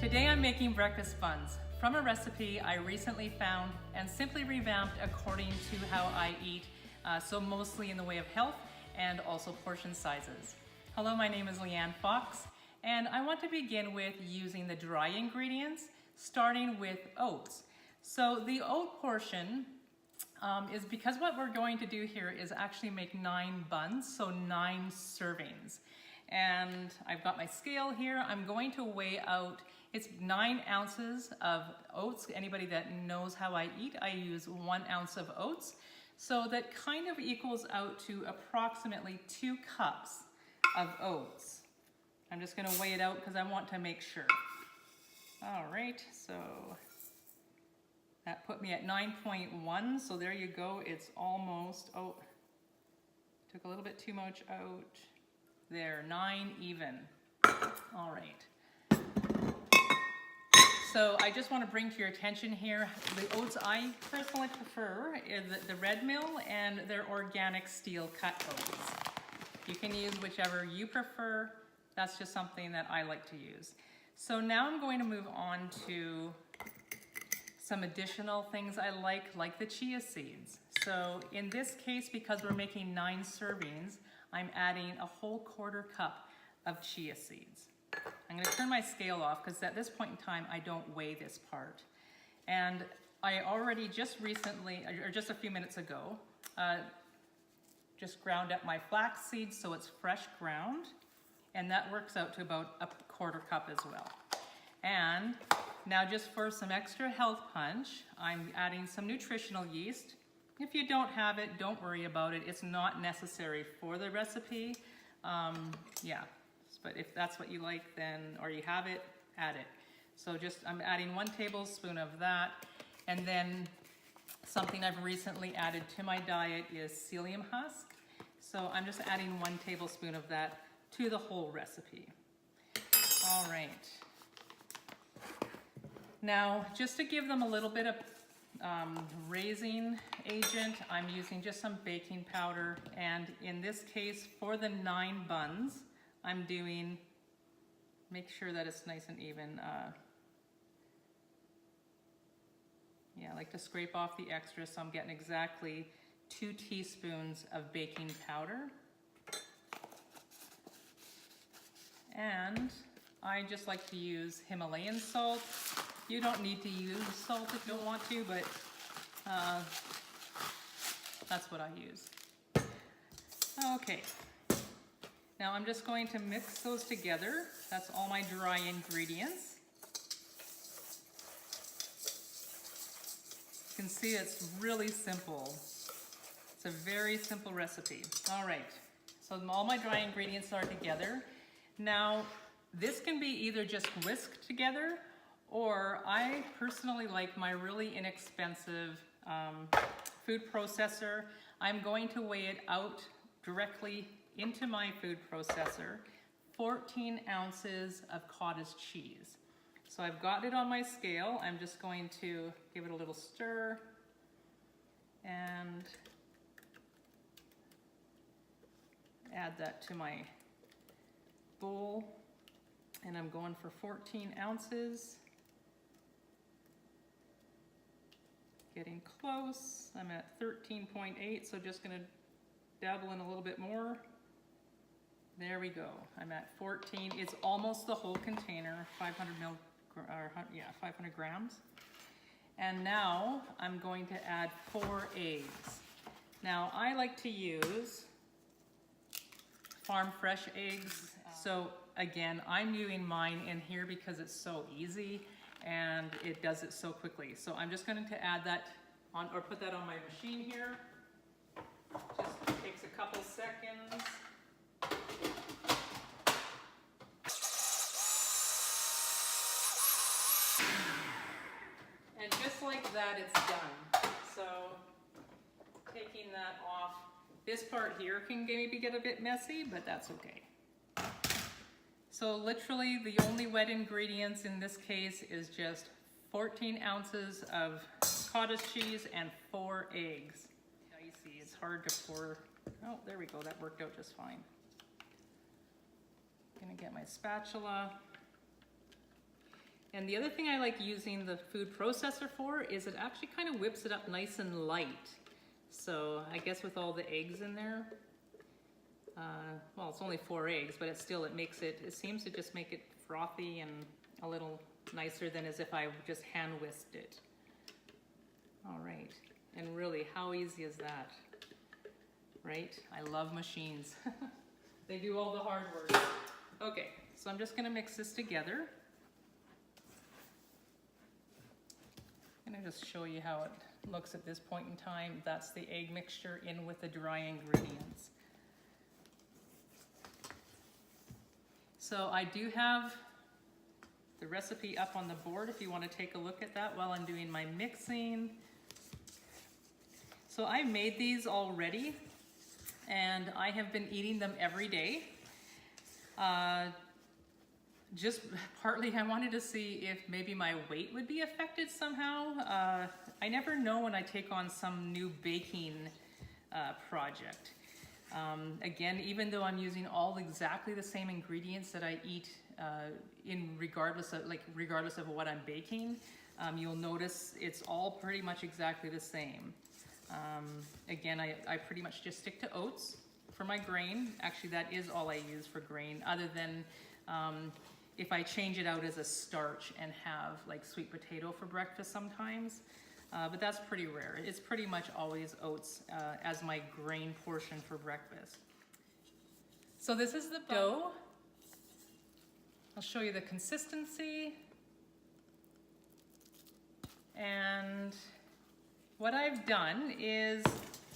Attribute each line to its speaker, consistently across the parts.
Speaker 1: Today I'm making breakfast buns from a recipe I recently found and simply revamped according to how I eat, so mostly in the way of health and also portion sizes. Hello, my name is Leanne Fox, and I want to begin with using the dry ingredients, starting with oats. So the oat portion is because what we're going to do here is actually make 9 buns, so 9 servings. And I've got my scale here. I'm going to weigh out, it's 9 ounces of oats. Anybody that knows how I eat, I use 1 ounce of oats. So that kind of equals out to approximately 2 cups of oats. I'm just gonna weigh it out because I want to make sure. All right, so that put me at 9.1, so there you go. It's almost, oh, took a little bit too much out. There, 9 even. All right. So I just want to bring to your attention here, the oats I personally prefer is the red mill, and they're organic steel cut oats. You can use whichever you prefer. That's just something that I like to use. So now I'm going to move on to some additional things I like the chia seeds. So in this case, because we're making 9 servings, I'm adding a whole 1/4 cup of chia seeds. I'm going to turn my scale off because at this point in time, I don't weigh this part. And I already just recently, or just a few minutes ago, just ground up my flax seeds so it's fresh ground. And that works out to about a 1/4 cup as well. And now just for some extra health punch, I'm adding some nutritional yeast. If you don't have it, don't worry about it. It's not necessary for the recipe. Yeah, but if that's what you like, then, or you have it, add it. So just, I'm adding 1 tablespoon of that. And then something I've recently added to my diet is psyllium husk. So I'm just adding 1 tablespoon of that to the whole recipe. All right. Now, just to give them a little bit of raising agent, I'm using just some baking powder, and in this case, for the 9 buns, I'm doing, make sure that it's nice and even. Yeah, I like to scrape off the extra, so I'm getting exactly 2 teaspoons of baking powder. And I just like to use Himalayan salt. You don't need to use salt if you don't want to, but that's what I use. Okay, now I'm just going to mix those together. That's all my dry ingredients. You can see it's really simple. It's a very simple recipe. All right, so all my dry ingredients are together. Now, this can be either just whisked together, or I personally like my really inexpensive food processor. I'm going to weigh it out directly into my food processor, 14 ounces of cottage cheese. So I've got it on my scale. I'm just going to give it a little stir and add that to my bowl. And I'm going for 14 ounces. Getting close. I'm at 13.8, so just gonna dabble in a little bit more. There we go. I'm at 14. It's almost the whole container, 500 grams. And now I'm going to add 4 eggs. Now I like to use farm fresh eggs. So again, I'm doing mine in here because it's so easy and it does it so quickly. So I'm just going to add that on, or put that on my machine here. Just takes a couple seconds. And just like that, it's done. So taking that off. This part here can maybe get a bit messy, but that's okay. So literally the only wet ingredients in this case is just 14 ounces of cottage cheese and 4 eggs. Dicey, it's hard to pour. Oh, there we go, that worked out just fine. I'm gonna get my spatula. And the other thing I like using the food processor for is it actually kind of whips it up nice and light. So I guess with all the eggs in there, well, it's only 4 eggs, but it seems to just make it frothy and a little nicer than as if I just hand whisked it. All right, and really, how easy is that? Right? I love machines. They do all the hard work. Okay, so I'm just gonna mix this together. I'm gonna just show you how it looks at this point in time. That's the egg mixture in with the dry ingredients. So I do have the recipe up on the board if you want to take a look at that while I'm doing my mixing. So I made these already and I have been eating them every day. Just partly I wanted to see if maybe my weight would be affected somehow. I never know when I take on some new baking project. Again, even though I'm using all exactly the same ingredients that I eat regardless of what I'm baking, you'll notice it's all pretty much exactly the same. Again, I pretty much just stick to oats for my grain. Actually, that is all I use for grain, other than if I change it out as a starch and have like sweet potato for breakfast sometimes. But that's pretty rare. It's pretty much always oats as my grain portion for breakfast. So this is the dough. I'll show you the consistency. And what I've done is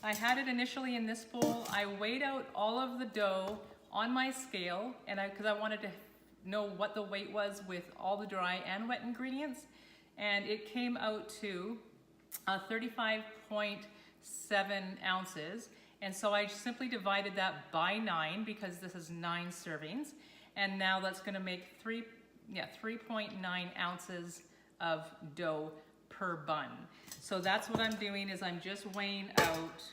Speaker 1: I had it initially in this bowl. I weighed out all of the dough on my scale, and because I wanted to know what the weight was with all the dry and wet ingredients, and it came out to 35.7 ounces. And so I simply divided that by 9 because this is 9 servings. And now that's gonna make 3.9 ounces of dough per bun. So that's what I'm doing, is I'm just weighing out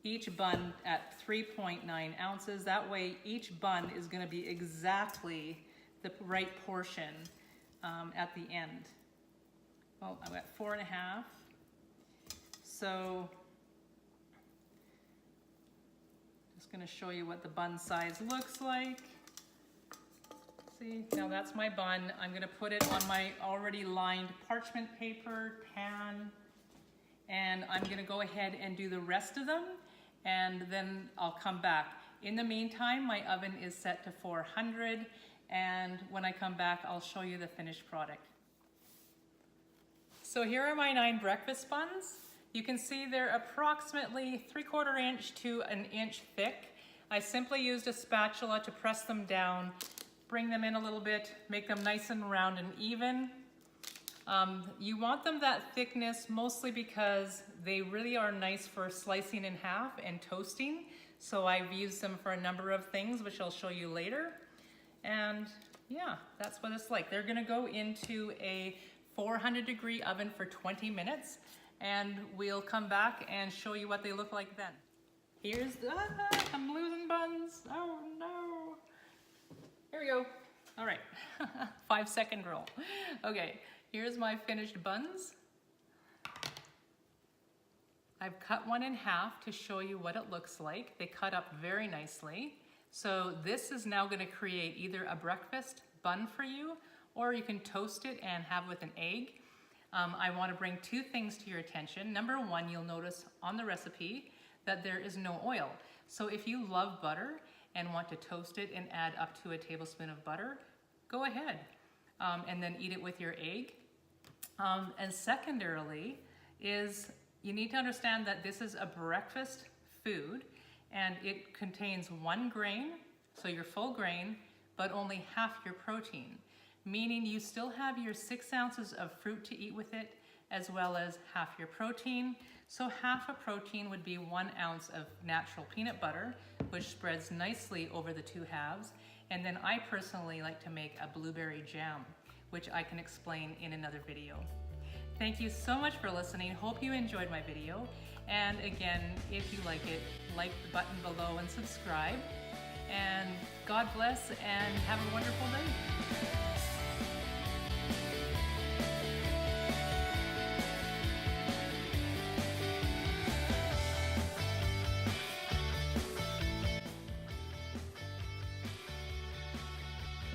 Speaker 1: each bun at 3.9 ounces. That way each bun is gonna be exactly the right portion at the end. Well, I'm at 4.5. So just gonna show you what the bun size looks like. See, now that's my bun. I'm gonna put it on my already lined parchment paper pan, and I'm gonna go ahead and do the rest of them, and then I'll come back. In the meantime, my oven is set to 400, and when I come back, I'll show you the finished product. So here are my 9 breakfast buns. You can see they're approximately 3/4 inch to 1 inch thick. I simply used a spatula to press them down, bring them in a little bit, make them nice and round and even. You want them that thickness mostly because they really are nice for slicing in half and toasting. So I've used them for a number of things, which I'll show you later. And yeah, that's what it's like. They're gonna go into a 400-degree oven for 20 minutes, and we'll come back and show you what they look like then. Here's the, I'm losing buns. Oh no. Here we go. All right, 5-second roll. Okay, here's my finished buns. I've cut one in half to show you what it looks like. They cut up very nicely. So this is now gonna create either a breakfast bun for you, or you can toast it and have with an egg. I wanna bring 2 things to your attention. Number 1, you'll notice on the recipe that there is no oil. So if you love butter and want to toast it and add up to a tablespoon of butter, go ahead and then eat it with your egg. And secondarily is you need to understand that this is a breakfast food and it contains 1 grain, so your full grain, but only half your protein, meaning you still have your 6 ounces of fruit to eat with it, as well as half your protein. So half a protein would be 1 ounce of natural peanut butter, which spreads nicely over the 2 halves. And then I personally like to make a blueberry jam, which I can explain in another video. Thank you so much for listening. Hope you enjoyed my video. And again, if you like it, like the button below and subscribe. And God bless and have a wonderful day.